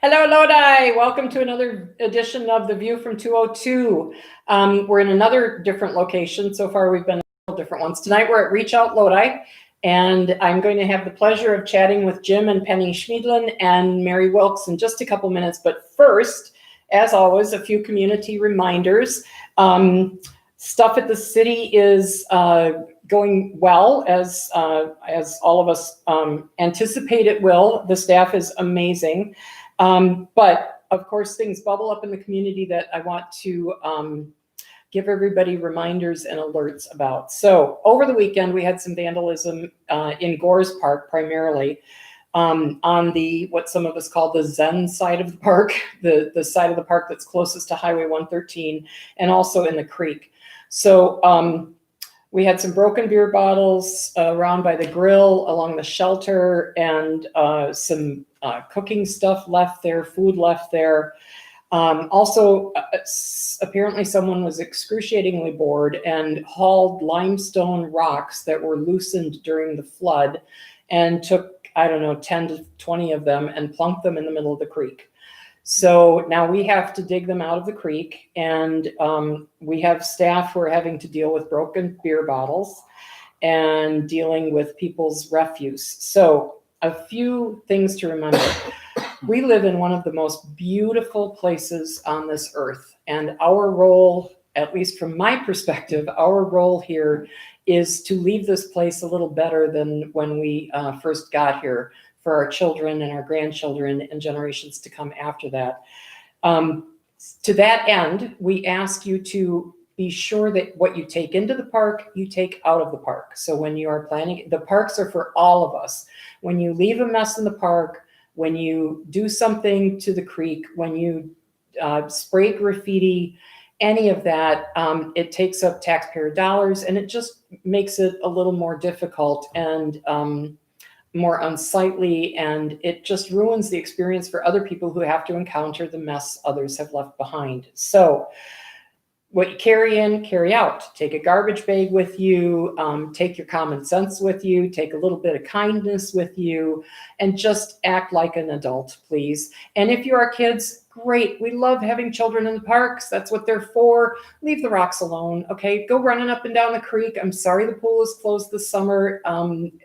Hello, Lodi. Welcome to another edition of The View from 202. We're in another different location. So far, we've been in different ones. Tonight, we're at Reach Out Lodi, and I'm going to have the pleasure of chatting with Jim and Penny Schmiedlin and Mary Wilkes in just a couple minutes. But first, as always, a few community reminders. Stuff at the city is going well, as all of us anticipate it will. The staff is amazing. But of course, things bubble up in the community that I want to give everybody reminders and alerts about. So over the weekend, we had some vandalism in Gores Park, primarily on the, what some of us call the Zen side of the park, the side of the park that's closest to Highway 113, and also in the creek. So we had some broken beer bottles around by the grill, along the shelter, and some cooking stuff left there, food left there. Also, apparently someone was excruciatingly bored and hauled limestone rocks that were loosened during the flood and took, I don't know, 10 to 20 of them and plunked them in the middle of the creek. So now we have to dig them out of the creek, and we have staff who are having to deal with broken beer bottles and dealing with people's refuse. So a few things to remember. We live in one of the most beautiful places on this earth, and our role, at least from my perspective, our role here is to leave this place a little better than when we first got here, for our children and our grandchildren and generations to come after that. To that end, we ask you to be sure that what you take into the park, you take out of the park. So when you are planning, the parks are for all of us. When you leave a mess in the park, when you do something to the creek, when you spray graffiti, any of that, it takes up taxpayer dollars, and it just makes it a little more difficult and more unsightly, and it just ruins the experience for other people who have to encounter the mess others have left behind. So what you carry in, carry out. Take a garbage bag with you, take your common sense with you, take a little bit of kindness with you, and just act like an adult, please. And if you are kids, great. We love having children in the parks. That's what they're for. Leave the rocks alone, okay? Go running up and down the creek. I'm sorry the pool is closed this summer.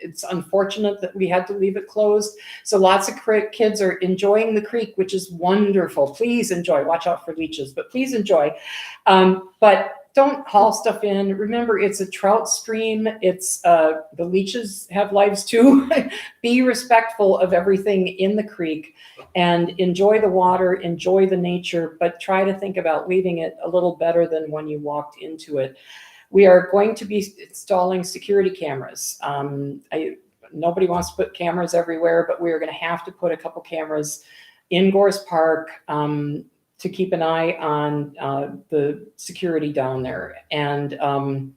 It's unfortunate that we had to leave it closed. So lots of kids are enjoying the creek, which is wonderful. Please enjoy. Watch out for leeches, but please enjoy. But don't haul stuff in. Remember, it's a trout stream. It's the leeches have lives too. Be respectful of everything in the creek and enjoy the water, enjoy the nature, but try to think about leaving it a little better than when you walked into it. We are going to be installing security cameras. Nobody wants to put cameras everywhere, but we are going to have to put a couple cameras in Gores Park to keep an eye on the security down there. And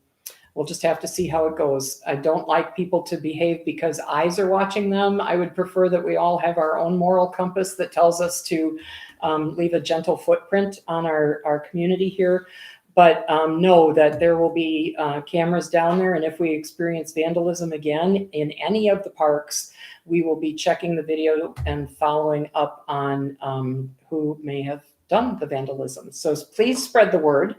we'll just have to see how it goes. I don't like people to behave because eyes are watching them. I would prefer that we all have our own moral compass that tells us to leave a gentle footprint on our community here. But know that there will be cameras down there. And if we experience vandalism again in any of the parks, we will be checking the video and following up on who may have done the vandalism. So please spread the word.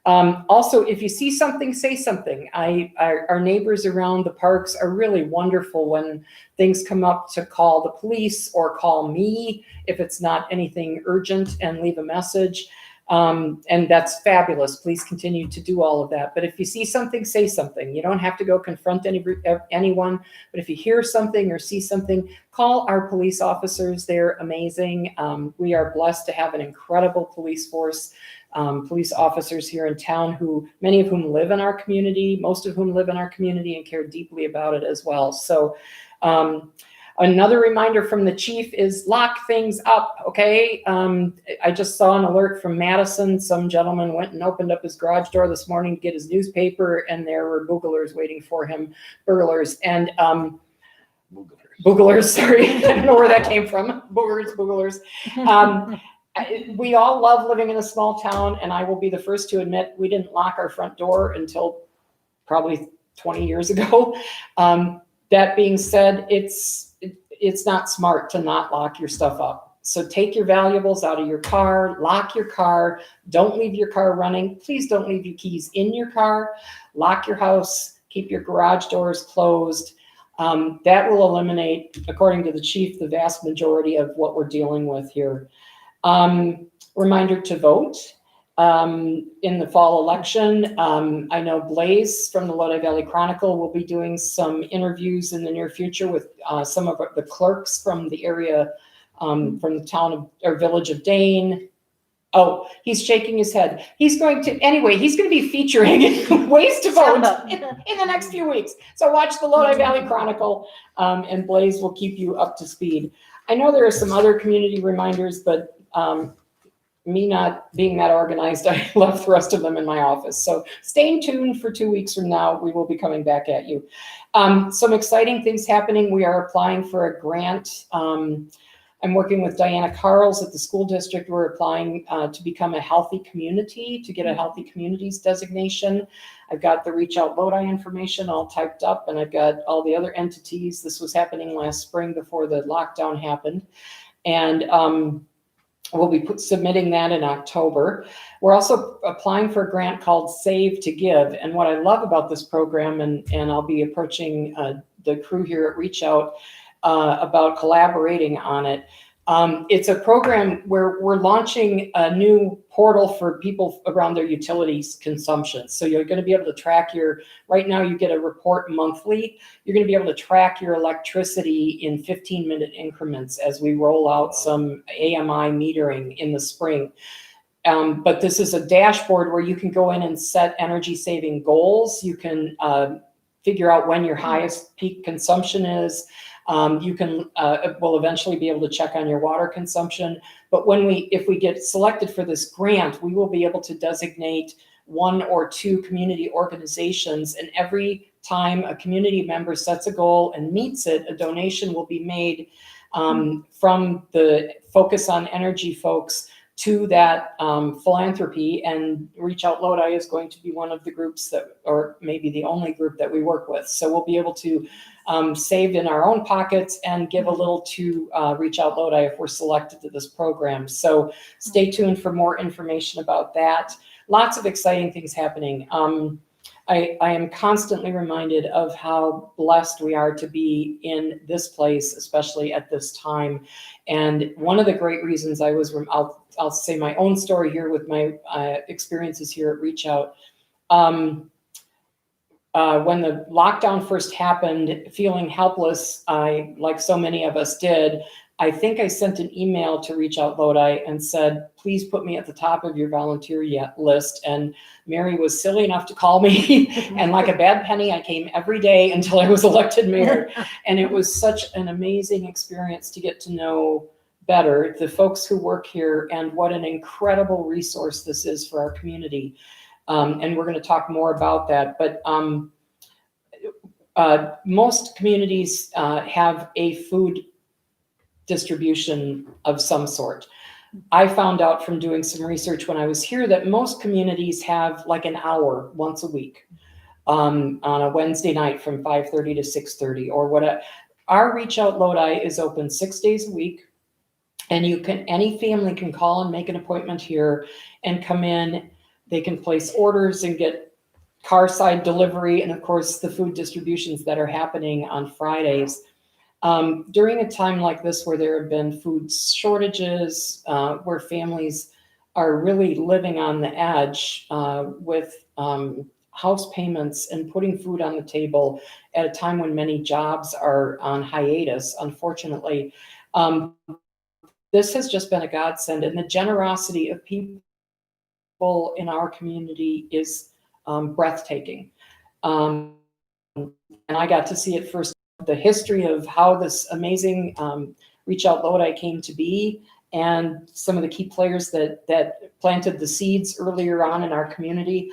Also, if you see something, say something. Our neighbors around the parks are really wonderful when things come up to call the police or call me if it's not anything urgent, and leave a message. And that's fabulous. Please continue to do all of that. But if you see something, say something. You don't have to go confront anyone, but if you hear something or see something, call our police officers. They're amazing. We are blessed to have an incredible police force, police officers here in town, who many of whom live in our community, most of whom live in our community and care deeply about it as well. So another reminder from the chief is lock things up, okay? I just saw an alert from Madison. Some gentleman went and opened up his garage door this morning to get his newspaper, and there were burglars waiting for him, burglars. And booglers, sorry, I don't know where that came from. Booglers. We all love living in a small town, and I will be the first to admit we didn't lock our front door until probably 20 years ago. That being said, it's not smart to not lock your stuff up. So take your valuables out of your car, lock your car, don't leave your car running. Please don't leave your keys in your car, lock your house, keep your garage doors closed. That will eliminate, according to the chief, the vast majority of what we're dealing with here. Reminder to vote in the fall election. I know Blaze from the Lodi Valley Chronicle will be doing some interviews in the near future with some of the clerks from the area, from the town of, or village of Dane. Oh, he's shaking his head. He's going to be featuring ways to vote in the next few weeks. So watch the Lodi Valley Chronicle, and Blaze will keep you up to speed. I know there are some other community reminders, but me not being that organized, I left the rest of them in my office. So stay tuned for 2 weeks from now. We will be coming back at you. Some exciting things happening. We are applying for a grant. I'm working with Diana Carls at the school district. We're applying to become a healthy community, to get a healthy communities designation. I've got the Reach Out Lodi information all typed up, and I've got all the other entities. This was happening last spring before the lockdown happened. And we'll be submitting that in October. We're also applying for a grant called Save to Give. And what I love about this program, and I'll be approaching the crew here at Reach Out about collaborating on it. It's a program where we're launching a new portal for people around their utilities consumption. So you're going to be able to track right now you get a report monthly. You're going to be able to track your electricity in 15-minute increments as we roll out some AMI metering in the spring. But this is a dashboard where you can go in and set energy saving goals. You can figure out when your highest peak consumption is. You can will eventually be able to check on your water consumption. But if we get selected for this grant, we will be able to designate 1 or 2 community organizations. And every time a community member sets a goal and meets it, a donation will be made from the Focus on Energy folks to that philanthropy. And Reach Out Lodi is going to be one of the groups or maybe the only group that we work with. So we'll be able to save in our own pockets and give a little to Reach Out Lodi if we're selected to this program. So stay tuned for more information about that. Lots of exciting things happening. I am constantly reminded of how blessed we are to be in this place, especially at this time. And one of the great reasons I'll say my own story here with my experiences here at Reach Out. When the lockdown first happened, feeling helpless, like so many of us did, I think I sent an email to Reach Out Lodi and said, please put me at the top of your volunteer list. And Mary was silly enough to call me. And like a bad penny, I came every day until I was elected mayor. And it was such an amazing experience to get to know better the folks who work here and what an incredible resource this is for our community. And we're going to talk more about that. But most communities have a food distribution of some sort. I found out from doing some research when I was here that most communities have like an hour once a week on a Wednesday night from 5:30 to 6:30 or whatever. Our Reach Out Lodi is open 6 days a week, and any family can call and make an appointment here and come in. They can place orders and get car side delivery, and of course the food distributions that are happening on Fridays. During a time like this where there have been food shortages, where families are really living on the edge with house payments and putting food on the table at a time when many jobs are on hiatus, unfortunately, this has just been a godsend. And the generosity of people in our community is breathtaking. And I got to see it first. The history of how this amazing Reach Out Lodi came to be, and some of the key players that planted the seeds earlier on in our community.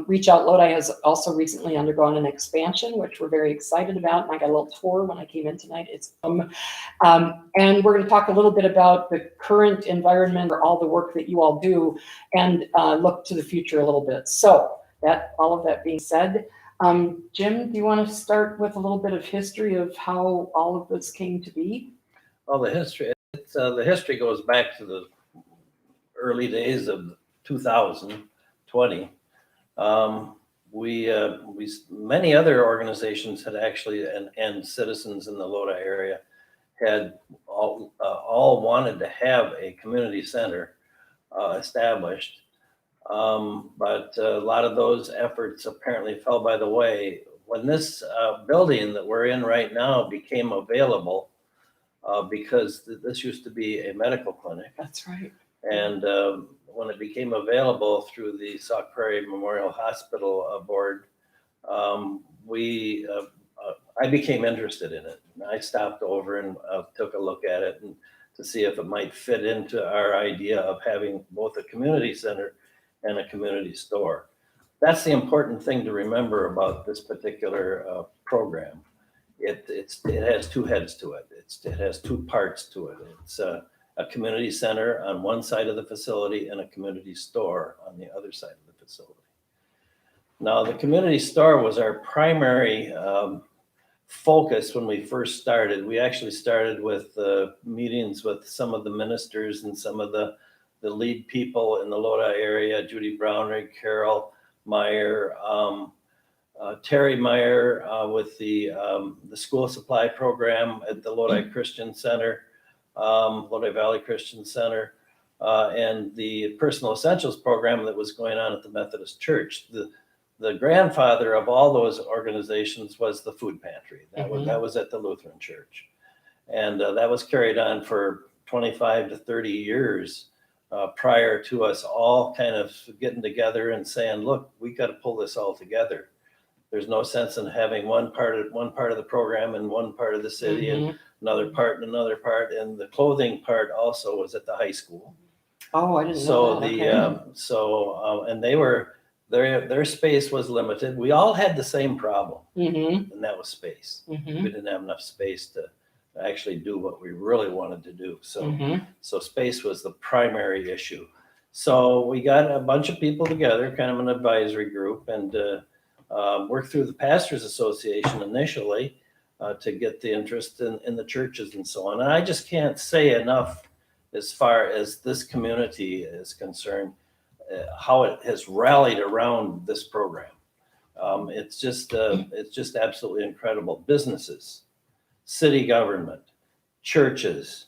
Reach Out Lodi has also recently undergone an expansion, which we're very excited about. And I got a little tour when I came in tonight. And we're going to talk a little bit about the current environment or all the work that you all do, and look to the future a little bit. So all of that being said, Jim, do you want to start with a little bit of history of how all of this came to be? Well, the history It's the history goes back to the early days of 2020. We many other organizations had actually and citizens in the Lodi area had all wanted to have a community center established, but a lot of those efforts apparently fell by the way when this building that we're in right now became available. Because this used to be a medical clinic. That's right. And when it became available through the Sauk Prairie Memorial Hospital board, I became interested in it. And I stopped over and took a look at it and to see if it might fit into our idea of having both a community center and a community store. That's the important thing to remember about this particular program. It has two heads to it. It has two parts to it. It's a community center on one side of the facility and a community store on the other side of the facility. Now, the community store was our primary focus when we first started. We actually started with meetings with some of the ministers and some of the lead people in the Lodi area, Judy Brownrigg, Carol Meyer, Terry Meyer with the school supply program at the Lodi Christian Center, Lodi Valley Christian Center, and the personal essentials program that was going on at the Methodist Church. The grandfather of all those organizations was the food pantry. That was at the Lutheran Church, and that was carried on for 25 to 30 years. Prior to us all kind of getting together and saying, look, we got to pull this all together. There's no sense in having one part of the program in one part of the city and another part in another part. And the clothing part also was at the high school. Oh, I didn't know that. And they were their space was limited. We all had the same problem, and that was space. We didn't have enough space to actually do what we really wanted to do. So space was the primary issue. So we got a bunch of people together, kind of an advisory group, and worked through the Pastors Association initially to get the interest in the churches and so on. And I just can't say enough as far as this community is concerned, how it has rallied around this program. It's just absolutely incredible. Businesses, city government, churches,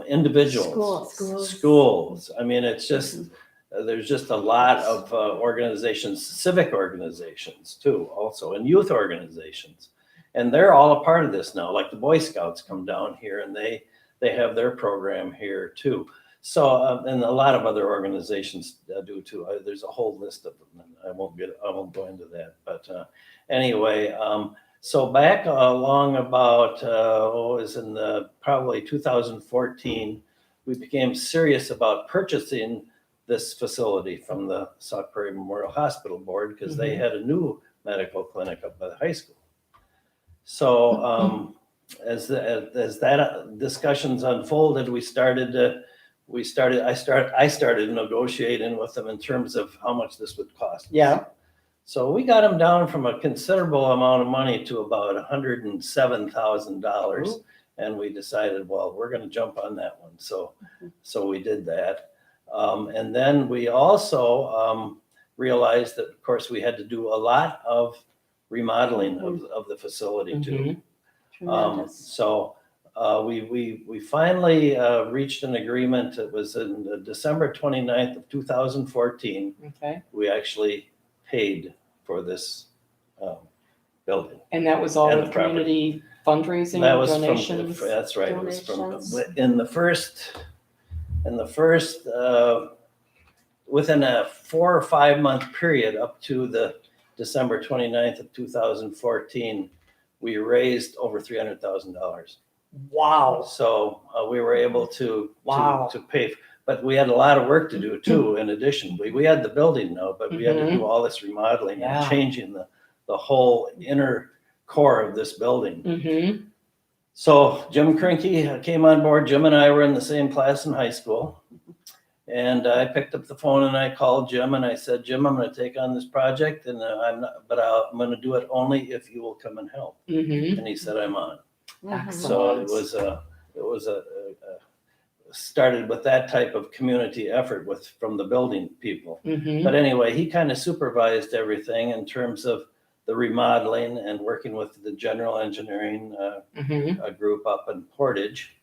individuals, schools. I mean, it's just, there's just a lot of organizations, civic organizations too, also, and youth organizations. And they're all a part of this now. Like the Boy Scouts come down here and they have their program here too. So, and a lot of other organizations do too. There's a whole list of them. And I won't go into that. But anyway, so back along about, it was in probably 2014, we became serious about purchasing this facility from the Sauk Prairie Memorial Hospital Board because they had a new medical clinic up by the high school. So as that discussions unfolded, I started negotiating with them in terms of how much this would cost. Yeah. So we got them down from a considerable amount of money to about $107,000, and we decided, well, we're going to jump on that one. So we did that. And then we also realized that, of course, we had to do a lot of remodeling of the facility too. So we finally reached an agreement. It was in December 29th of 2014. Okay. We actually paid for this building. And that was all with community fundraising, That was donations? That's right. Donations. It was in the first within a 4 or 5 month period up to the December 29th of 2014, we raised over $300,000. Wow. So we were able to pay, but we had a lot of work to do too. In addition, we had the building now, but we had to do all this remodeling and changing the whole inner core of this building. So Jim Krinke came on board. Jim and I were in the same class in high school. And I picked up the phone and I called Jim and I said, Jim, I'm going to take on this project and I'm going to do it only if you will come and help. And he said, I'm on. So it started with that type of community effort from the building people. But anyway, he kind of supervised everything in terms of the remodeling and working with the general engineering group up in Portage.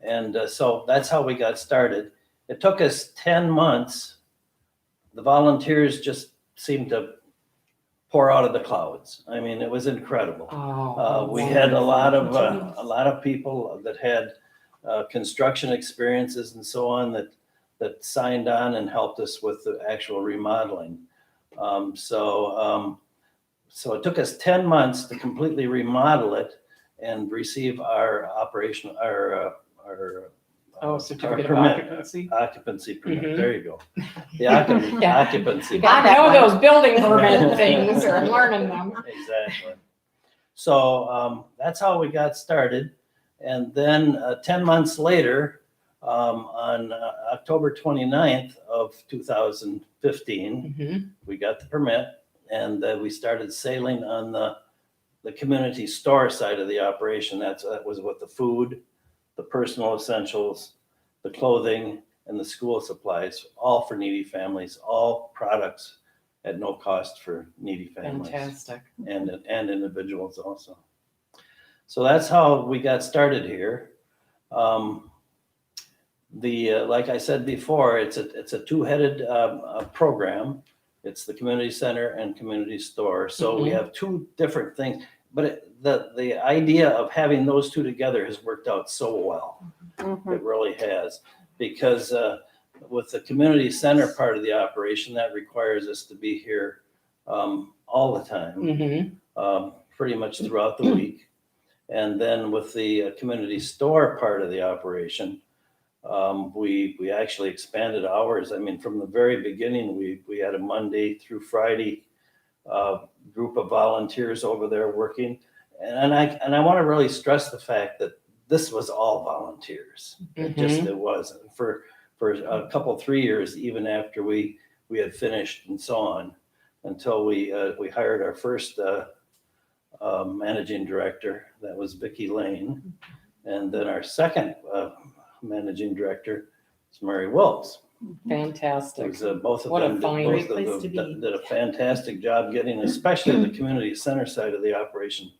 And so that's how we got started. It took us 10 months. The volunteers just seemed to pour out of the clouds. I mean, it was incredible. We had a lot of people that had construction experiences and so on that signed on and helped us with the actual remodeling. So it took us 10 months to completely remodel it and receive our certificate of permit, occupancy permit. There you go. The occupancy. I know those building permit things, or I'm learning them. Exactly. So that's how we got started. And then 10 months later, on October 29th of 2015, we got the permit, and we started sailing on the community store side of the operation. That was with the food, the personal essentials, the clothing, and the school supplies, all for needy families, all products at no cost for needy families. Fantastic. And individuals also. So that's how we got started here. Like I said before, it's a two-headed program. It's the community center and community store. So we have two different things, but the idea of having those two together has worked out so well. It really has, because with the community center part of the operation, that requires us to be here all the time, pretty much throughout the week. And then with the community store part of the operation, we actually expanded hours. I mean, from the very beginning, we had a Monday through Friday group of volunteers over there working. And I want to really stress the fact that this was all volunteers. It wasn't for a couple, 3 years, even after we had finished and so on, until we hired our first managing director. That was Vicki Lane. And then our second managing director is Mary Wilkes. Fantastic. Both of What a them fine did a fantastic job getting, especially the community center side of the operation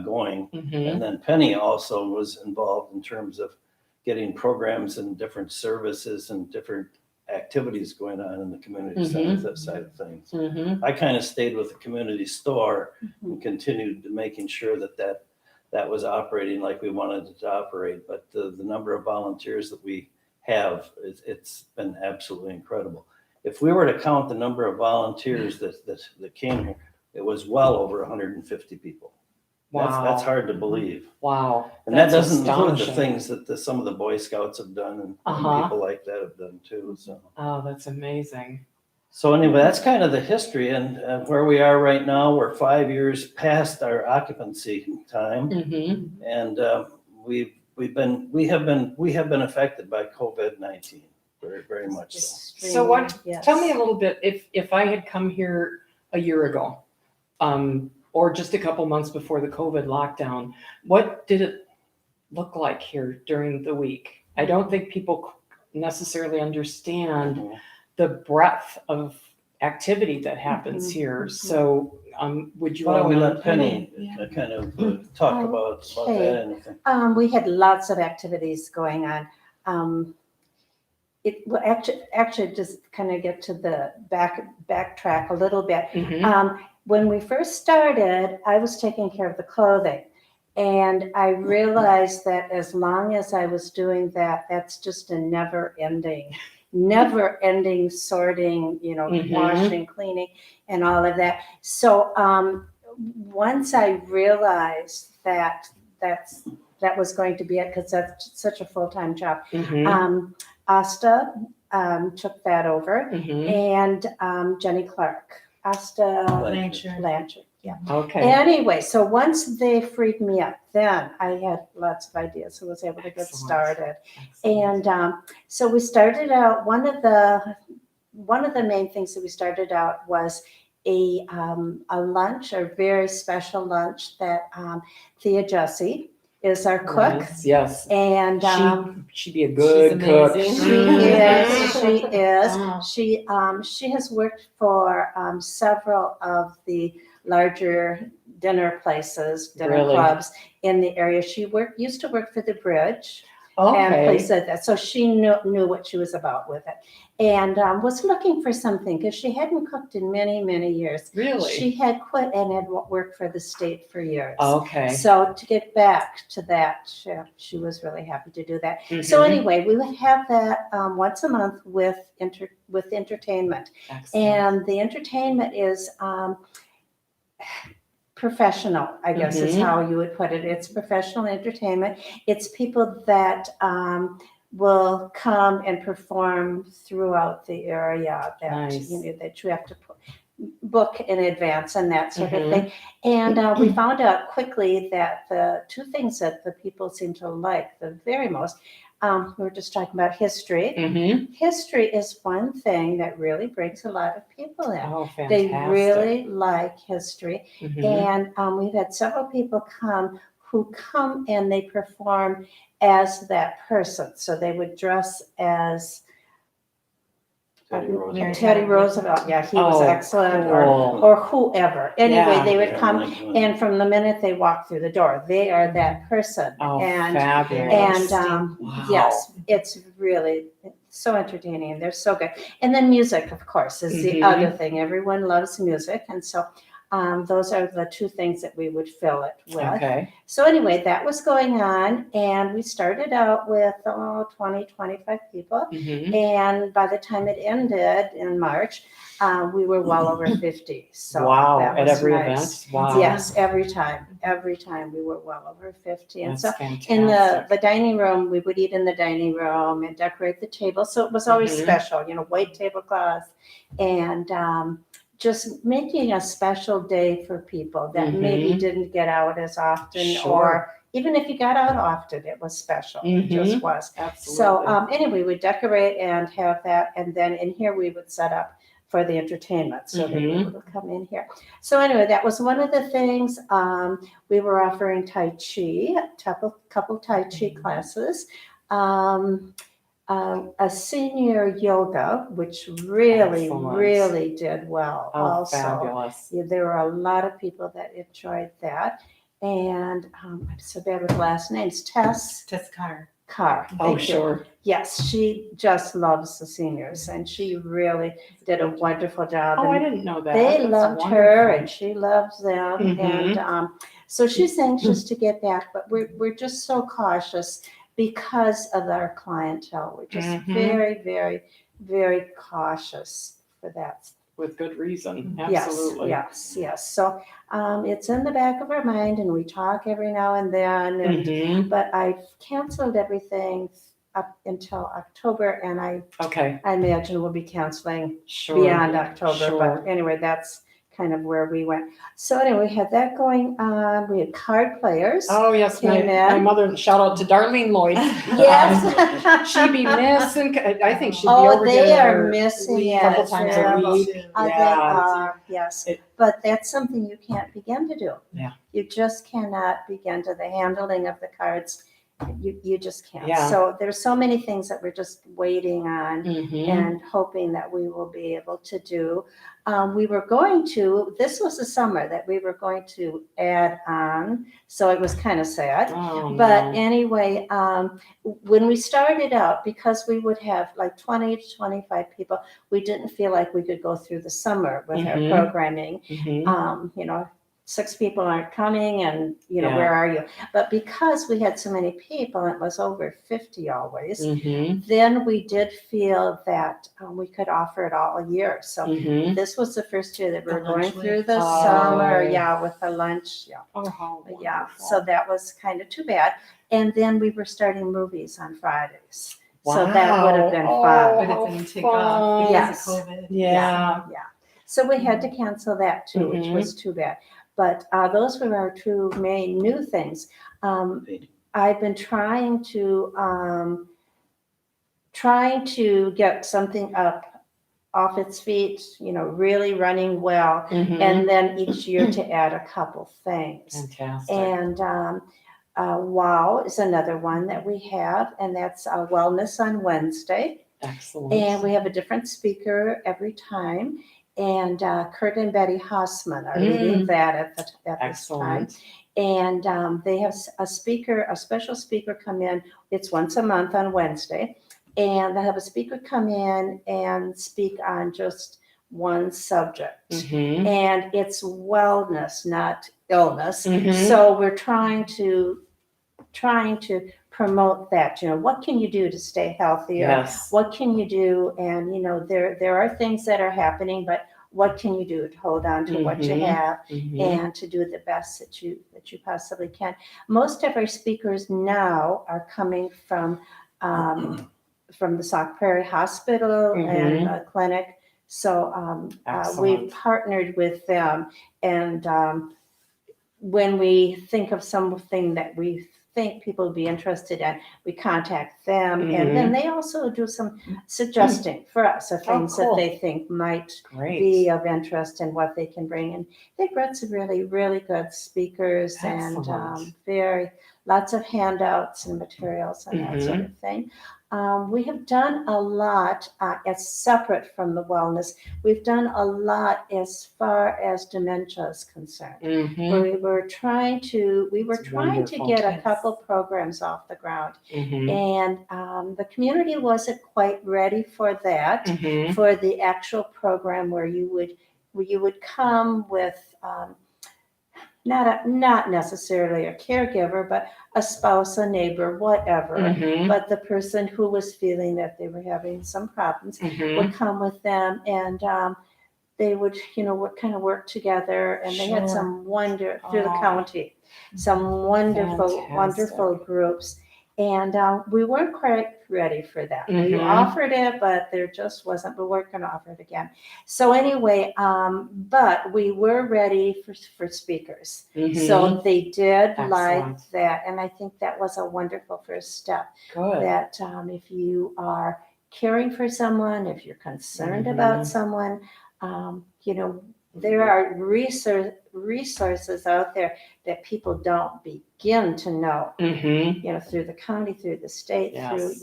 going. And then Penny also was involved in terms of getting programs and different services and different activities going on in the community center that side of things. I kind of stayed with the community store and continued making sure that was operating like we wanted it to operate. But the number of volunteers that we have, it's been absolutely incredible. If we were to count the number of volunteers that came here, it was well over 150 people. Wow. That's hard to believe. Wow. And that doesn't include the things that some of the Boy Scouts have done and people like that have done too. So. Oh, that's amazing. So anyway, that's kind of the history, and where we are right now. We're 5 years past our occupancy time, and we have been affected by COVID-19 very, very much so. So tell me a little bit, if I had come here a year ago, or just a couple months before the COVID lockdown, what did it look like here during the week? I don't think people necessarily understand the breadth of activity that happens here. So would you Why don't we want let Penny kind of talk about that? Anything? We had lots of activities going on. It will actually just kind of get to the backtrack a little bit. When we first started, I was taking care of the clothing, and I realized that as long as I was doing that, that's just a never-ending sorting, washing, cleaning, and all of that. So once I realized that was going to be it, because that's such a full-time job, Asta took that over, and Jenny Clark. Asta Blanchard. Yeah. Okay. Anyway, so once they freed me up, then I had lots of ideas. So I was able to get started. And so we started out, one of the main things that we started out was a lunch, a very special lunch that Thea Jussie is our cook. Yes. And She'd be a good cook. she is. Oh. She has worked for several of the larger dinner places, dinner Really? clubs in the area. She used to work for the Bridge and Okay. places like that. So she knew what she was about with it, and was looking for something because she hadn't cooked in many, many years. Really? She had quit and had worked for the state for years. Okay. So to get back to that, she was really happy to do that. So Mhm. anyway, we would have that once a month with entertainment, Excellent. and the entertainment is professional, I guess is Mhm. how you would put it. It's professional entertainment. It's people that will come and perform throughout the area that Nice. that you have to book in advance and that sort Mhm. of thing. And we found out quickly that the two things that the people seem to like the very most, we were just talking about history. Mhm. History is one thing that really brings a lot of people in. Oh, They fantastic. really like history. Mhm. And we've had several people who come and they perform as that person. So they would dress as Teddy Roosevelt. Teddy Roosevelt. Yeah, he was Oh, excellent. cool. Or whoever. Anyway, Yeah. they would Yeah, come, like one. and from the minute they walk through the door, they are that person. Oh, and fabulous. and yes, it's really so entertaining, and they're so good. And then music, of course, is the Mhm. other thing. Everyone loves music, and so those are the two things that we would fill it with. Okay. So anyway, that was going on, and we started out with 20, 25 people. Mhm. And by the time it ended in March, we were well over 50. So Wow. that At was every nice. event? Wow. Yes, every time we were well over 50. And That's so fantastic. in the dining room, we would eat in the dining room and decorate the table. So it was always Mhm. special, white tablecloth, and just making a special day for people that maybe Mhm. didn't get out as often, Sure. or even if you got out often, it was special. It just Mhm. was. Absolutely. So anyway, we decorate and have that, and then in here we would set up for the entertainment, so that people would come in here. So anyway, that was one of the things. We were offering Tai Chi, a couple Tai Chi classes. A senior yoga, which really, Excellent. really did well. Oh, Also, fabulous. there were a lot of people that enjoyed that. And I'm so bad with last names. Tess Carr. Carr. Oh, Thank you. sure. Yes, she just loves the seniors, and she really did a wonderful job. Oh, I And didn't know that. they That's loved her, wonderful. and she loves them. Mhm. And so she's anxious to get back, but we're just so cautious because of our clientele. We're just Mhm. very, very, very cautious for that. With good reason. Absolutely. Yes. So it's in the back of our mind, and we talk every now and then. And Mhm. but I've canceled everything up until October, and I Okay. imagine we'll be canceling Sure. beyond October. Sure. But anyway, that's kind of where we went. So anyway, we had that going on. We had card players. Oh, yes. My Came in. mother, shout out to Darlene Lloyd. Yes. She'd be missing. I think she'd be Oh, over they here are missing a it. couple times a terrible. week. They Yeah. are, yes. But that's something you can't begin to do. Yeah. You just cannot begin to the handling of the cards. You just can't. Yeah. So there's so many things that we're just waiting on Mhm. and hoping that we will be able to do. This was the summer that we were going to add on. So it was kind of sad. Oh, But no. anyway, when we started out, because we would have like 20 to 25 people, we didn't feel like we could go through the summer with our Mhm. programming. Mhm. 6 people aren't coming, and Yeah. where are you? But because we had so many people, it was over 50 always. Mhm. Then we did feel that we could offer it all year. So Mhm. this was the first year that we The were going lunch through with- the Oh. summer, with the lunch, Oh, how yeah. wonderful. So that was kind of too bad. And then we were starting movies on Fridays. So that would have been Wow. fun. But How it didn't take fun. off because Yes. of COVID. Yeah. So we had to cancel that too, which Mhm. was too bad. But those were our two main new things. I've been trying to get something up off its feet, really running well, Mhm. and then each year to add a couple things. Fantastic. And WOW is another one that we have, and that's Wellness on Wednesday. Excellent. And we have a different speaker every time. And Kurt and Betty Hassman are leading that at this time. Excellent. And they have a special speaker come in. It's once a month on Wednesday. And they have a speaker come in and speak on just one subject. And it's wellness, not illness. So we're trying to promote that. What can you do to stay healthier? Yes. What can you do? And there are things that are happening, but what can you do to hold on to what you have and to do the best that you possibly can? Most of our speakers now are coming from the Sauk Prairie Hospital and clinic. So we've partnered with them, and when we think of something that we think people would be interested in, we contact them, and then they also do some suggesting for us of things that they think might be of interest and what they can bring. And they brought some really, really good speakers and lots of handouts and materials and that sort of thing. We have done a lot as separate from the wellness. We've done a lot as far as dementia is concerned. We were trying to get a couple programs off the ground, and the community wasn't quite ready for that, for the actual program where you would come with not necessarily a caregiver, but a spouse, a neighbor, whatever. But the person who was feeling that they were having some problems would come with them, and they would, kind of work together. And they had some through the county, some wonderful groups. And we weren't quite ready for that. We offered it, but there just wasn't. But we're going to offer it again. So anyway, but we were ready for speakers. So they did like that, and I think that was a wonderful first step. That if you are caring for someone, if you're concerned about someone, there are resources out there that people don't begin to know, through the county, through the state, through,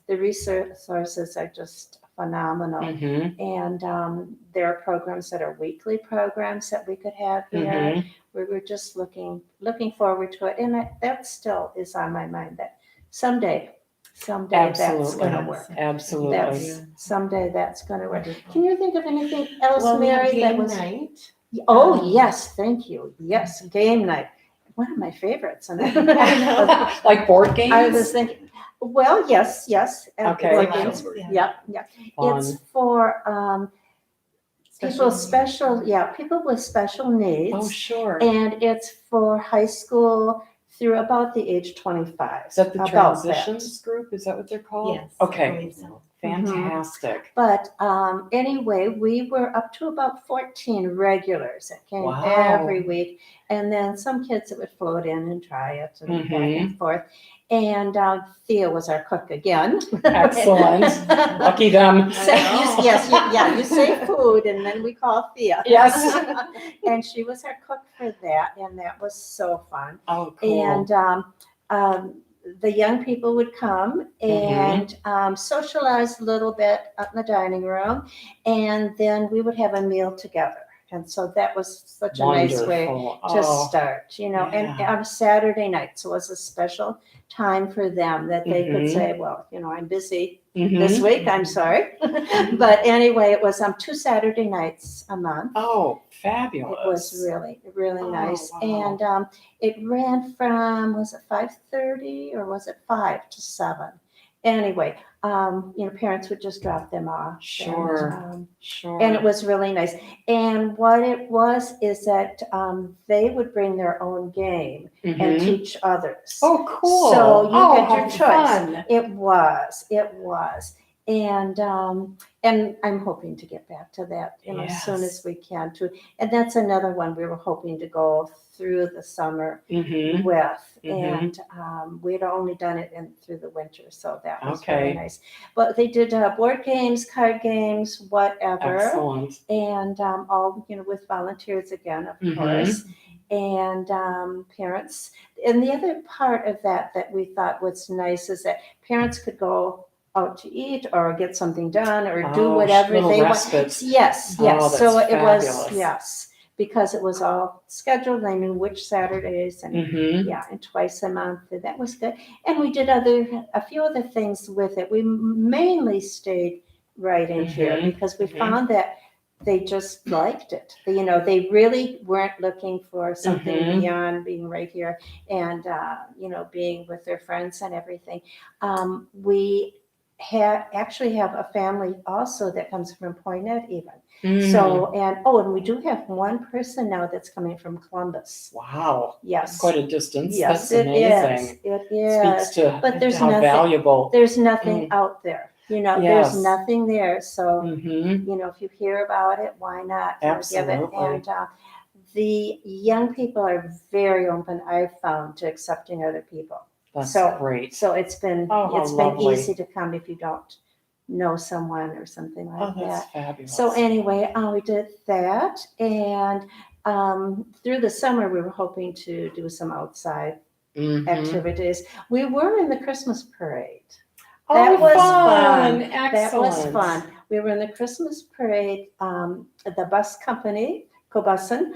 the resources are just phenomenal. And there are programs that are weekly programs that we could have here. We were just looking forward to it. And that still is on my mind, that someday that's going to work. Absolutely. Someday that's going to work. Can you think of anything else, Mary? Game night. Oh, yes, thank you. Yes, game night. One of my favorites. Like board games? I was thinking, well, yes. Okay. Board games. Yeah. Fun. It's for people with special needs. Oh, sure. And it's for high school through about the age 25. Is that the transitions group? Is that what they're called? Yes. Okay. I believe so. Fantastic. But anyway, we were up to about 14 regulars that came Wow. every week. And then some kids that would float in and try it and back and forth. And Thea was our cook again. Excellent. Lucky them. You say food, and then we call Thea. Yes. And she was our cook for that, and that was so fun. Oh, cool. And the young people would come and socialize a little bit up in the dining room, and then we would have a meal together. And so that was such a nice way to start, And on Saturday night, so it was a special time for them that they could say, well, I'm busy this week, I'm sorry. But anyway, it was 2 Saturday nights a month. Oh, fabulous. It was really, really nice. Wow. And it ran from, was it 5:30 or was it 5 to 7? Anyway, parents would just drop them off. Sure. And it was really nice. And what it was is that they would bring their own game and teach others. Oh, cool. So you had your choice. Fun. It was. And I'm hoping to get back to that, as soon as we can too. And that's another one we were hoping to go through the summer with. And we'd only done it through the winter, so that was very nice. But they did board games, card games, whatever. Excellent. And all with volunteers again, of course. and parents. And the other part of that we thought was nice is that parents could go out to eat or get something done or do Oh, whatever little they want. respites. Yes, Oh, yes. So that's it was, fabulous. yes, because it was all scheduled. I knew which Saturdays and Mm-hmm. yeah, and twice a month. And that was good. And we did a few other things with it. We mainly stayed right in here Mhm, because we mhm. found that they just liked it. They really weren't looking for something Mhm. beyond being right here and, being with their friends and everything. We actually have a family also that comes from Poinet even. Mm. So, and we do have one person now that's coming from Columbus. Wow. Yes. Quite a distance. Yes, That's amazing. It is. Speaks to But there's how nothing- valuable. There's nothing out there. Yes. There's nothing there. So, Mm-hmm. if you hear about it, why not give it? Absolutely. And the young people are very open, I've found, to accepting other people. That's So- great. So it's been Oh, how it's been lovely. easy to come if you don't know someone or something like Oh, that. that's fabulous. So anyway, we did that, and through the summer we were hoping to do some outside Mhm. activities. We were in the Christmas parade. Oh, That was fun. fun. Excellent. That was fun. We were in the Christmas parade. The bus company, Cobussen,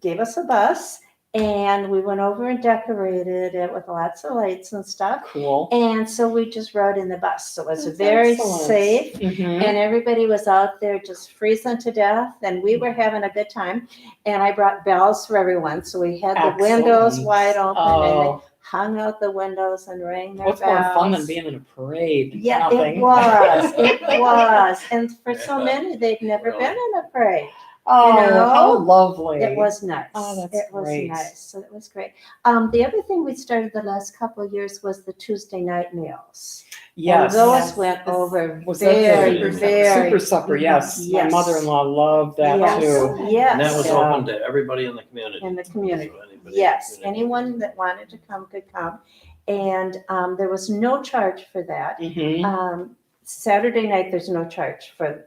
gave us a bus, and we went over and decorated it with lots of lights and stuff. Cool. And so we just rode in the bus. So it was That's very excellent. safe. Mhm. And everybody was out there just freezing to death, and we were having a good time. And I brought bells for everyone, so we had the windows Excellent. wide open, and they Oh, hung out the windows and rang their what's bells. more fun than being in a parade? Yeah, Nothing. it was. It was. And for so many, they'd never Really? been in a parade. Oh, know? how lovely. It was nice. Oh, that's it was great. nice. So it was great. The other thing we started the last couple of years was the Tuesday night meals. Yes. And those Yes. went over Was that very, the very. super supper? Yes. My Yes. mother-in-law loved that Yes. too. Yes. And that was Yeah. open to everybody in the community. In the community. So anybody in the Yes, community. anyone that wanted to come could come. And there was no charge for that. Mm-hmm. Saturday night, there's no charge for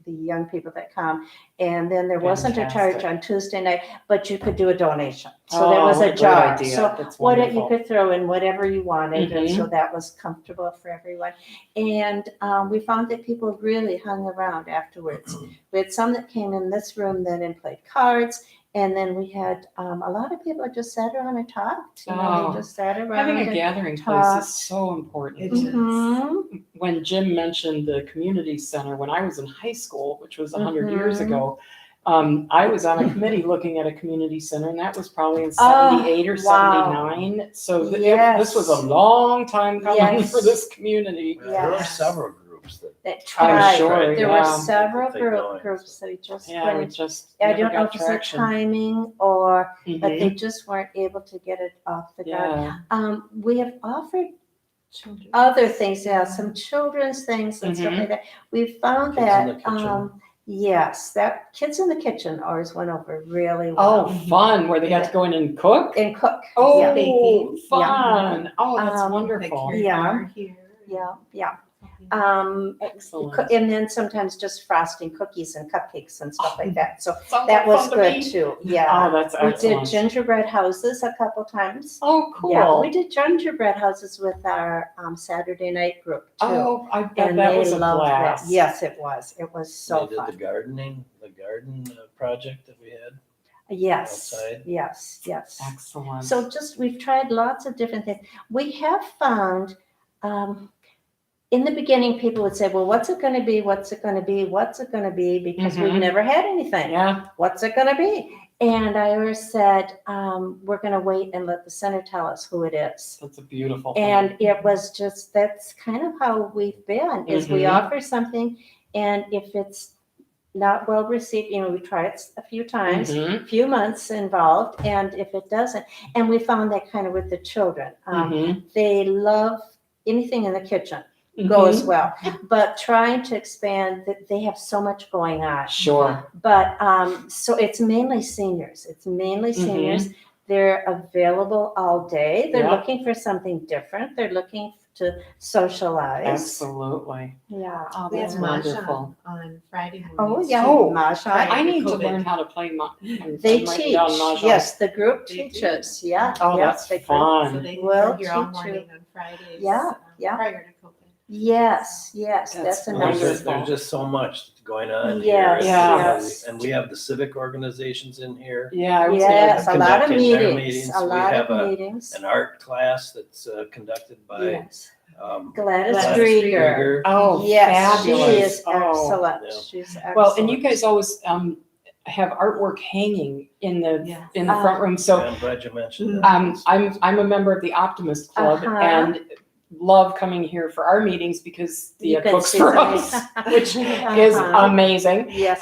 the young people that come. And then there wasn't a charge Fantastic. on Tuesday night, but you could do a donation. So there was what a great jar. idea. So That's what you wonderful. could throw in whatever you wanted, and Mhm. so that was comfortable for everyone. And we found that people really hung around afterwards. We had some that came in this room then and played cards, and then we had a lot of people that just sat around and talked. Oh. They just sat around. Having a and gathering place talked. is so important. It is. Mhm. When Jim mentioned the community center, when I was in high school, which was 100 years Mhm. ago, I was on a committee looking at a community center, and that was probably in Oh, 78 or wow. 79. So this was Yes. a long time coming Yes. for this community. Well, There were Yes. several groups that. That I'm tried. sure, There yeah. were several They going, groups that we just Yeah, we couldn't. just I never don't know got if it's the traction. timing or, but Mhm. they just weren't able to get it off the ground. Yeah. We have offered Children. other things, some children's things and stuff Mhm. like that. We found Kids in that, the kitchen. yes, that Kids in the Kitchen always went over really well. Oh, fun! Where they got to go in and cook. And cook. Oh, Yeah. Baking. fun! Oh, that's Um, wonderful. Like your Yeah. car here. Yeah, yeah. Excellent. And then sometimes just frosting cookies and cupcakes and stuff like that. So Sounds that like was fun to good me. too. Yeah. Oh, that's We did excellent. gingerbread houses a couple times. Oh, cool. Yeah, we did gingerbread houses with our Saturday night group too. Oh, I bet And that they was a loved blast. that. Yes, it was. It was so They did the fun. garden project that we had. Yes, outside. yes, yes. Excellent. So we've tried lots of different things. We have found, in the beginning, people would say, well, what's it going to be? What's it going to be? What's it going to be? Because we've Mhm. never had anything. yeah. What's it going to be? And I always said, we're going to wait and let the center tell us who it is. That's a beautiful thing. And it was just, that's kind of how we've been, is we Mhm. offer something, and if it's not well received, we try it a few times, Mhm. few months involved, and if it doesn't, and we found that kind of with the children. Mhm. They love anything in the kitchen, goes Mhm. well, but trying to expand, that they have so much going on. Sure. But so it's mainly seniors. Mhm. They're available all day. They're Yeah. looking for something different. They're looking to socialize. Absolutely. Yeah. Oh, We that's have wonderful. Mahjong on Friday Oh, mornings. yeah. Oh, Mahjong. I need to COVID. learn how to play They I'm writing teach. down mahjong. Yes, the group They do. teaches. Yeah. Oh, yeah, that's they do. fun. So they Will are here all teach you. morning on Fridays. Yeah, yeah. Prior to COVID. Yes, yes, That's that's a There's nice. just, wonderful. there's just so much going on Yes, here. yes. And we have the civic organizations in here. Yeah, I was Yes, a lot of conducting their meetings, meetings. a We lot have of meetings. An art class that's conducted by Yes. Gladys Gladys Drieger. Drieger. Oh, Yes, she fabulous. is Oh. excellent. Yeah. She's excellent. Well, and you guys always have artwork hanging in the Yes. front room. So I'm glad you mentioned that. I'm a member of the Optimist Club Uh-huh. and love coming here for our meetings because You Thea can cooks see for some- us, which is Uh-huh. amazing. Yes.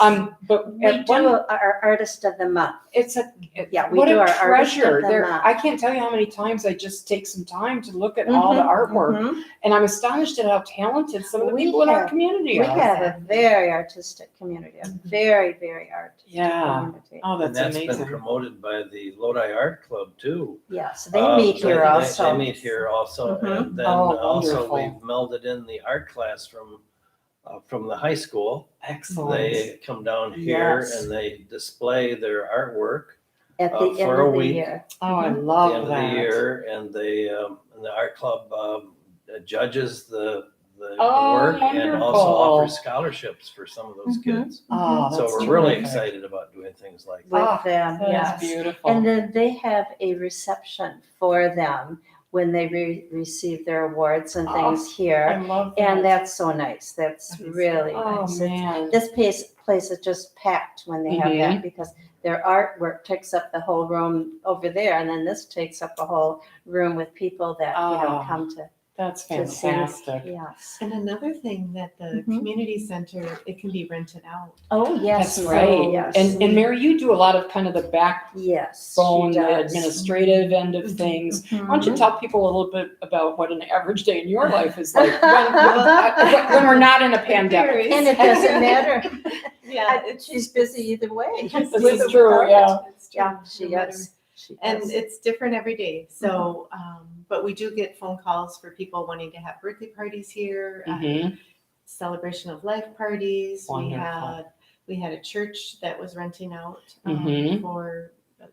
But We at do one, our artist of the month. it's a Yeah, we what do a our artist of treasure. the There, month. I can't tell you how many times I just take some time to look at all the Mhm, artwork, mhm. and I'm astonished at how talented some of the We people in our have- community We are. have a very artistic community, a very, very artistic Yeah. community. Oh, And that's that's been amazing. promoted by the Lodi Art Club too. Yes, they meet here also. They meet here also, Mhm. and then Oh, also wonderful. we've melded in the art class from the high school. Excellent. They come down here Yes. and they display their artwork At the end for a of the week. year. Oh, I at the love end of that. the year, and they and the art club judges the Oh, work and also wonderful. offers scholarships for some of those Mhm. kids. Oh, So that's we're really terrific. excited about doing things like that. With Ah, them, That's yes. beautiful. And then they have a reception for them when they receive their awards and things I here. love that. And that's so nice. That's That is really oh nice. man. This place is just packed when they have that because their artwork takes up the whole room over there. And then this takes up a whole room with people that, Oh. come to That's to see. fantastic. Yes. And another thing that the Mhm. community center, it can be rented out. Oh, yes. That's no, right. Yes. And Mary, you do a lot of kind of the backbone, Yes. she the does. administrative end of things. Why don't you Mhm. tell people a little bit about what an average day in your life is like when we're not in a pandemic? And it doesn't matter. Yeah, She's busy either way. This is true, yeah. It's true. Yeah, she No matter- is. She And does. it's different every day. So, but we do get phone calls for people wanting to have birthday parties here, Mhm. celebration of life parties. Wonderful. We had a church that was renting out Mhm. for a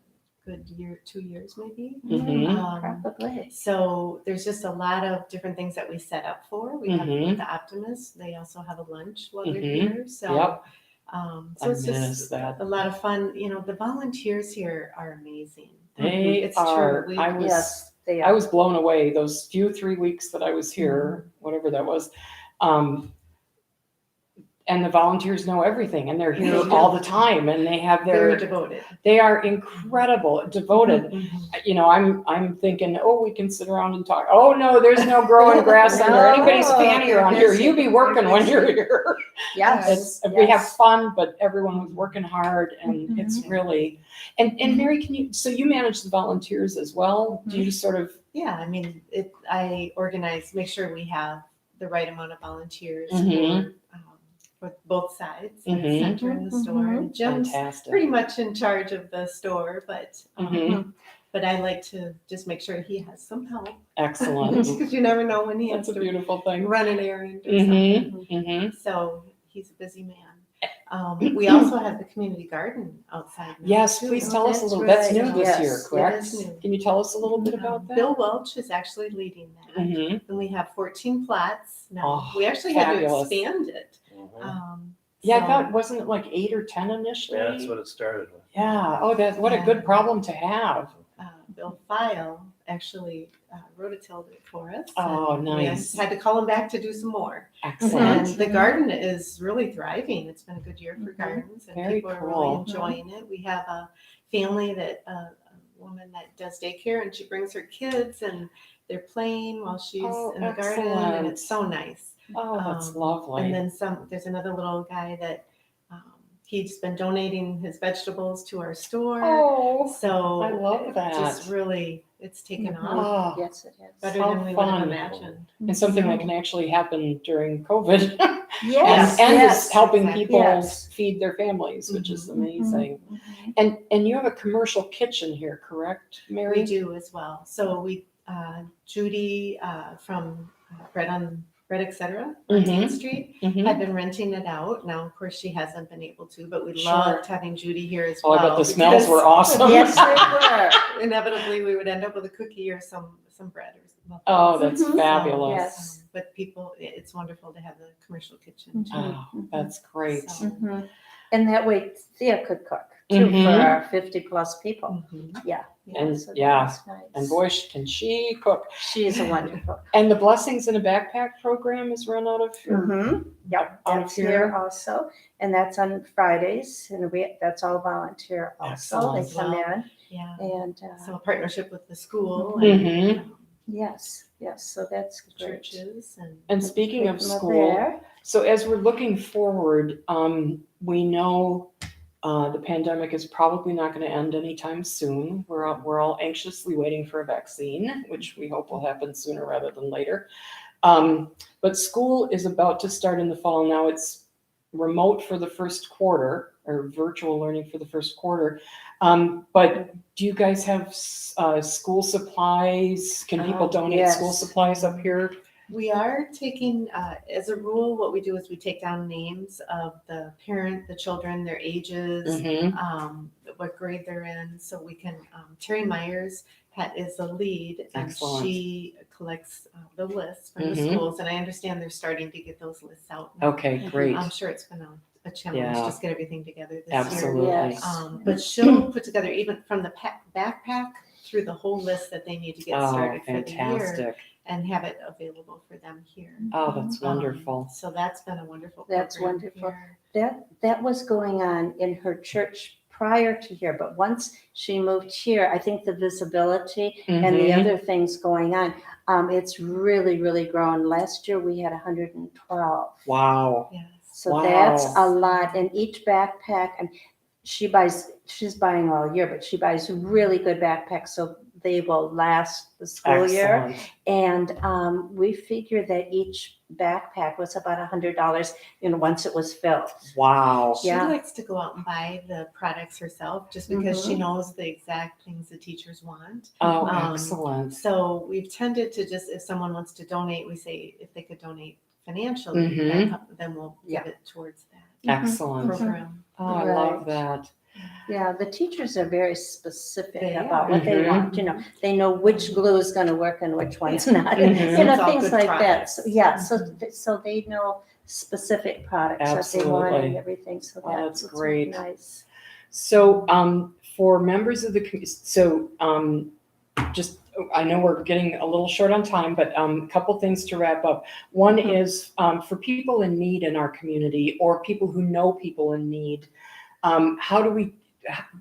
good year, 2 years maybe. Mhm. Probably. So there's just a lot of different things that we set up for. We have Mhm. the Optimists. They also have a lunch while they're Mhm. here. So, Yep. so I it's miss just that. a lot of fun. You know, the volunteers here are amazing. They It's are. true. Yes, they I are. was blown away those few 3 weeks that I was here, whatever that was. And the volunteers know everything and they're here They do. all the time and they have Very their, devoted. they are incredible, devoted. Mhm. You know, I'm thinking, oh, we can sit around and talk. Oh, no, there's no growing grass under anybody's No, fanny around here. You be working when you're here. Yes. It's, we have yes. fun, but everyone was working hard and it's really, and Mary, can you, so you manage the volunteers as well? Do you sort of, Yeah, I mean, I organize, make sure we have the right amount of volunteers Mhm. for both sides, the Mhm. center and the store. And Jim's fantastic. pretty much in charge of the store, Mhm. but I like to just make sure he has some help Excellent. because you never know when he has That's a to beautiful thing. run an errand or something. Mm-hmm. Mm-hmm. So he's a busy man. We also have the community garden outside. now, Yes, too. please Oh, tell us a that's little. That's right. new this Yes, year, it correct? is new. Can you tell us a little bit about that? Bill Welch is actually leading that. Mm-hmm. And we have 14 plats now. Oh, We actually fabulous. had to expand it. Mhm. Yeah, I So- thought, wasn't it like 8 or 10 initially? Yeah, that's what it started with. Yeah. Oh, what a good problem to have. Bill File actually rototilled it for us. Oh, and nice. We had to call him back to do some more. Excellent. And the garden is really thriving. It's been a good year for Mhm. gardens and Very people are cool. really enjoying it. We have a family that, a woman that does daycare and she brings her kids and they're playing while she's Oh, in the garden and it's so nice. Oh, that's Um, lovely. And then there's another little guy that he's been donating his vegetables to our store. oh, So I love it that. Just really, it's taken off oh, Yes, it is. better how than we would have fun. imagined. and something that can actually happen during COVID. Yes, and yes. is helping exactly. people Yes. feed their families, which is Mhm, amazing. Mhm. And you have a commercial kitchen here, correct, Mary? We do as well. So Judy from Bread Etc. on Main Mhm. Street Mhm. had been renting it out. Now, of course, she hasn't been able to, but we Sure. loved having Judy here as Oh, well. I bet the smells because were awesome. Yes, they were. Inevitably, we would end up with a cookie or some bread or muffins. Oh, that's Mhm. fabulous. Yes. But it's wonderful to have the commercial kitchen too. Oh, that's great. So- Mhm. And that way Thea could cook too for Mhm. our 50+ people. Mhm. Yeah. And so that yeah, was nice. and boy, can she cook. She is a wonderful. And the Blessings in a Backpack program is run out of Mm-hmm. Yep, out of that's here here. also, and that's on Fridays, and that's all volunteer also. They Excellent. come in, Yeah. and So a partnership with the school Mhm. and yes, so that's the great. churches and And speaking Take of them up school, there. so as we're looking forward, we know the pandemic is probably not going to end anytime soon. We're all anxiously waiting for a vaccine, which we hope will happen sooner rather than later. But school is about to start in the fall. Now it's remote for the first quarter, or virtual learning for the first quarter. But do you guys have school supplies? Can people donate school Yes. supplies up here? we are taking, as a rule, what we do is we take down names of the parent, the children, their ages, Mm-hmm. what grade they're in, so we can, Terry Myers is the lead, and Excellent. she collects the lists from the Mhm. schools, and I understand they're starting to get those lists out now. Okay, great. I'm sure it's been a challenge, Yeah. just get everything together this Absolutely. year. Yes. But she'll put together even from the backpack through the whole list that they need to get Oh, started for the year fantastic. and have it available for them here. Oh, that's wonderful. So that's been a wonderful That's program wonderful. here. That was going on in her church prior to here, but once she moved here, I think the visibility and the Mhm. other things going on, it's really, really grown. Last year we had 112. Wow. Yes. So Wow. that's a lot. And each backpack, and she's buying all year, but she buys really good backpacks so they will last the school year. Excellent. And we figured that each backpack was about $100, once it was filled. Wow. She Yeah. likes to go out and buy the products herself just because she knows the exact things the teachers want. Oh, Um, excellent. So we've tended to just, if someone wants to donate, we say if they could donate financially, Mhm. then we'll Yeah. give it towards that Excellent. program. Oh, I love Right. that. Yeah, the teachers are very specific They about are. what they Mhm. want. They know which glue is going to work and which one's not. Mhm. It's all Things good like that. products. So, yeah, so they know specific products that they want and Absolutely. everything. So Oh, that's it's great. nice. So, for members of the just I know we're getting a little short on time, but a couple things to wrap up. One Mhm. is for people in need in our community or people who know people in need. How do we?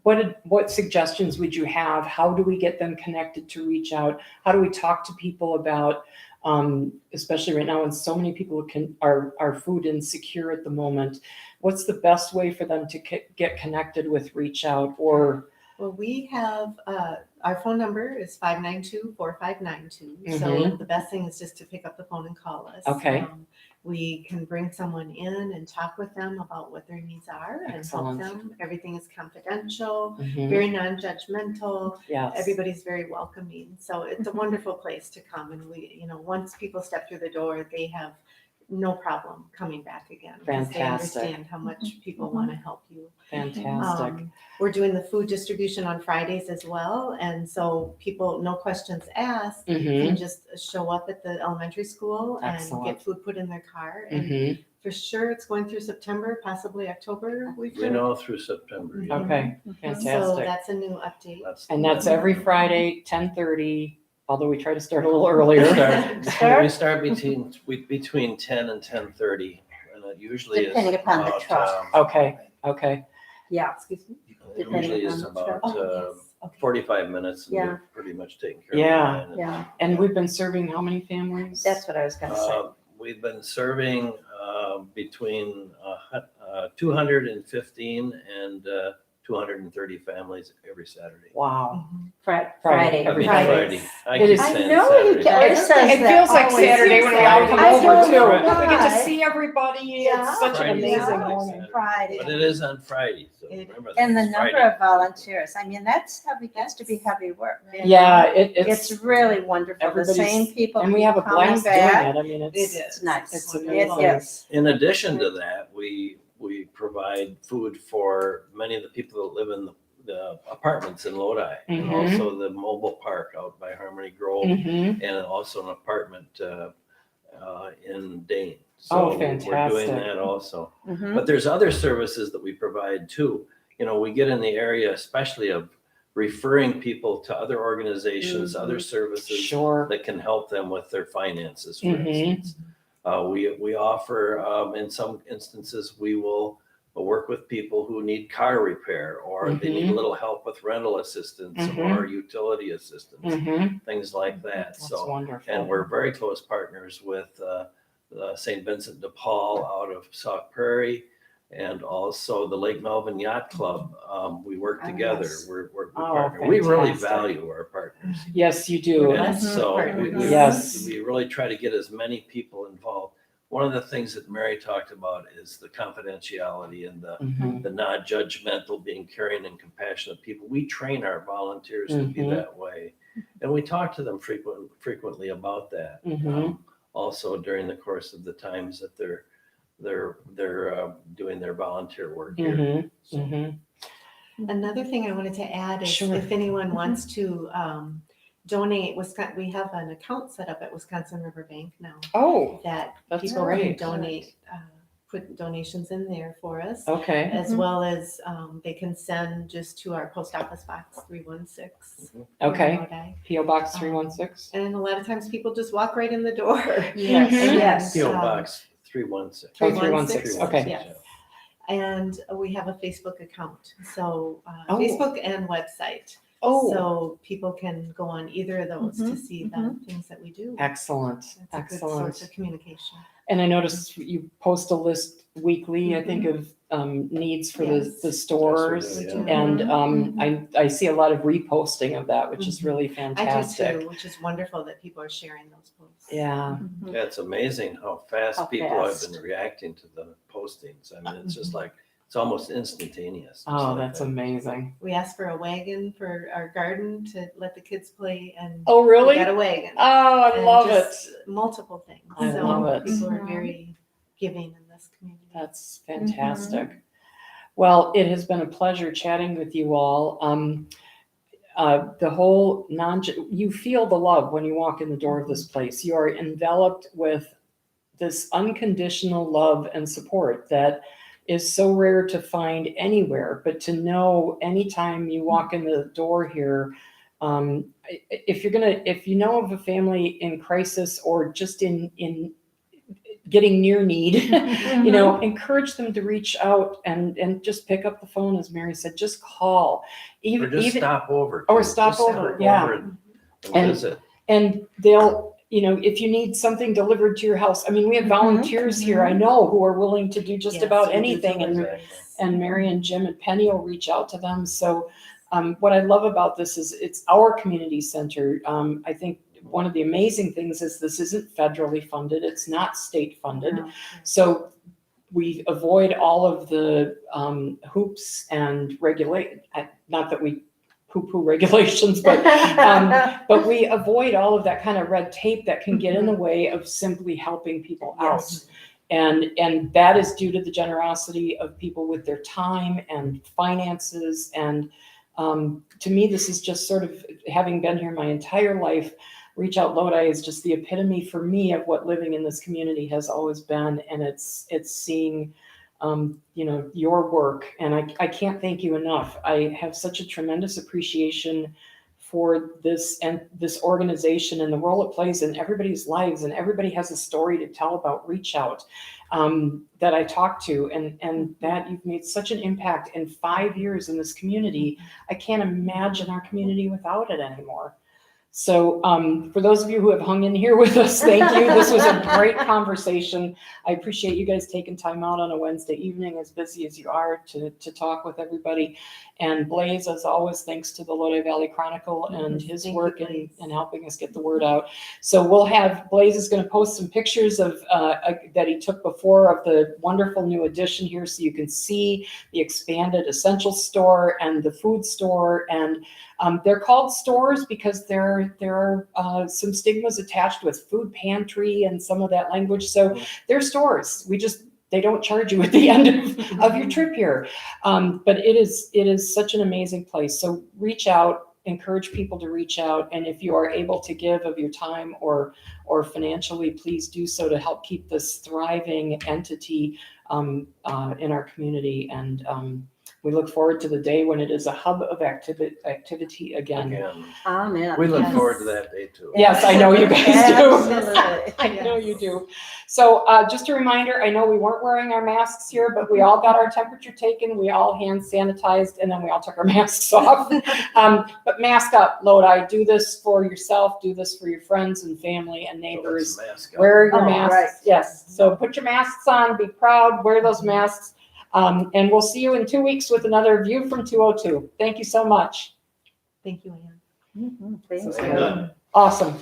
What suggestions would you have? How do we get them connected to Reach Out? How do we talk to people about, especially right now when so many people are food insecure at the moment? What's the best way for them to get connected with Reach Out? Or Well, we have, our phone number is 592-4592. So Mhm. the best thing is just to pick up the phone and call us. Okay. We can bring someone in and talk with them about what their needs are and Excellent. help them. Everything is confidential, Mhm. very non-judgmental. Yes. Everybody's very welcoming. So it's a wonderful place to come. And once people step through the door, they have no problem coming back again. Because they Fantastic. understand how much people want to help you. Fantastic. We're doing the food distribution on Fridays as well, and so people, no questions asked, Mhm. can just show up at the elementary school and Excellent. get food put in their car. And Mhm. for sure, it's going through September, possibly October. We know through September. yeah. Okay. So Fantastic. that's a new update. And that's every Friday, 10:30. Although we try to start a little We earlier. start between 10 and 10:30, and it usually is Depending upon the about, truck. Okay. Yeah. Excuse me? it usually is Depending on the about Oh, yes. Okay. 45 minutes, and Yeah. we've pretty much taken care Yeah. of it. Yeah, And we've been serving how many families? that's what I was going to say. We've been serving between 215 and 230 families every Saturday. Wow. Friday. Friday, I every mean, Friday. I It keep is- I saying know Saturday. you can. It says It feels like always. Saturday when we all come I over don't too. know We get to why. see everybody. Yeah. It's such an Friday's amazing Saturday. morning. Friday. But it is on Friday, so It- remember that. And the it's number Friday. of volunteers, I mean, that's gets to be heavy work. you know? Yeah, It's really wonderful. The everybody's- same people and we have a keep coming blast doing back. it. I mean, It it's is. Nice. It's It amazing. is. In addition to that, we provide food for many of the people that live in the apartments in Lodi, and Mhm. also the mobile park out by Harmony Grove, Mhm. and also an apartment in Dane. Oh, So we're fantastic. doing that also. Mhm. But there's other services that we provide too. You know, we get in the area, especially of referring people to other organizations, other services Sure. that can help them with their finances, for Mhm. instance. We offer, in some instances, we will work with people who need car repair, or they need a little help with rental assistance Mhm. or utility assistance, Mhm. things like that. That's So, wonderful. and we're very close partners with St. Vincent de Paul out of Sauk Prairie, and also the Lake Melvin Yacht Club. We work Oh, together. yes. We Oh, partner. We really fantastic. value our partners. Yes, you do. We're And blessed so partners. Yes. we really try to get as many people involved. One of the things that Mary talked about is the confidentiality and Mhm. the non-judgmental, being caring and compassionate people. We train our volunteers to be Mhm. that way. And we talk to them frequently about that. Mhm. Also during the course of the times that they're doing their volunteer work here. Mhm. So, Mhm. Another thing I wanted to add is Sure. if anyone wants to donate, we have an account set up at Wisconsin River Bank now Oh, that that's people great. can donate, put donations in there for us, Okay. as Mhm. well as they can send just to our post office box 316. Okay. in Lodi. P.O. Box 316. And a lot of times people just walk right in the door. Yes, Mhm. yes. P.O. Um, Box 316. Oh, 316, okay. Yes. And we have a Facebook account, so Oh. Facebook and website. Oh, So people can go on either of those to Mhm, see the things that we do. excellent. It's a good Excellent. source of communication. And I noticed you post a list weekly, I think, of needs for Yes. the stores. Yes, we do, do. yeah. And Mhm. I see a lot of reposting of that, which is really I do fantastic. too, which is wonderful that people are sharing those posts. Yeah. Mhm. Yeah, it's amazing how fast How people fast. have been reacting to the postings. I mean, it's just like, it's almost instantaneous. just Oh, like that's that. amazing. We asked for a wagon for our garden to let the kids play, and Oh, we really? got a wagon. Oh, I And love it. just Multiple things. I So love it. people are Mhm. very giving in this community. That's fantastic. Well, it has been a pleasure chatting with you all. The whole you feel the love when you walk in the door of this place. You are enveloped with this unconditional love and support that is so rare to find anywhere, but to know anytime you walk in the door here, if you know of a family in crisis or just in getting near need, you know, encourage them to reach out and just pick up the phone, as Mary said, just call. Or just stop over. Or too. stop Just over, yeah. and And- visit. And they'll, you know, if you need something delivered to your house, I mean, we have volunteers here, I know, who are willing to do just Yes, about we do anything. deliveries. And Mary and Jim and Penny will reach out to them. So what I love about this is it's our community center. I think one of the amazing things is this isn't federally funded. It's not state funded. No. So we avoid all of the hoops and not that we poo-poo regulations, but we avoid all of that kind of red tape that can get in the way of simply helping people out. Yes. And that is due to the generosity of people with their time and finances. And to me, this is just sort of, having been here my entire life, Reach Out Lodi is just the epitome for me of what living in this community has always been. And it's seeing, you know, your work. And I can't thank you enough. I have such a tremendous appreciation for this and this organization and the role it plays in everybody's lives. And everybody has a story to tell about Reach Out that I talk to, and that you've made such an impact in 5 years in this community. I can't imagine our community without it anymore. So for those of you who have hung in here with us, thank you. This was a great conversation. I appreciate you guys taking time out on a Wednesday evening, as busy as you are, to talk with everybody. And Blaze, as always, thanks to the Lodi Valley Chronicle and his Thank you, work Blaze. in helping us get the word out. So we'll have, Blaze is going to post some pictures of that he took before of the wonderful new addition here, so you can see the expanded essential store and the food store. And they're called stores because there are some stigmas attached with food pantry and some of that language. So they're stores. They don't charge you at the end of your trip here. But it is such an amazing place. So reach out, encourage people to reach out. And if you are able to give of your time or financially, please do so to help keep this thriving entity in our community. And we look forward to the day when it is a hub of activity again. Amen. We look Yes. forward to that day too. Yes, I know you guys do. Absolutely. I know you do. So just a reminder, I know we weren't wearing our masks here, but we all got our temperature taken. We all hand sanitized, and then we all took our masks off. But mask up, Lodi. Do this for yourself. Do this for your friends and family and neighbors. So let's mask up. Wear your Oh, masks. right. Yes. So put your masks on. Be proud. Wear those masks. And we'll see you in 2 weeks with another View from 202. Thank you so much. Thank you, Ann. Mhm. Thanks. Very good. Awesome.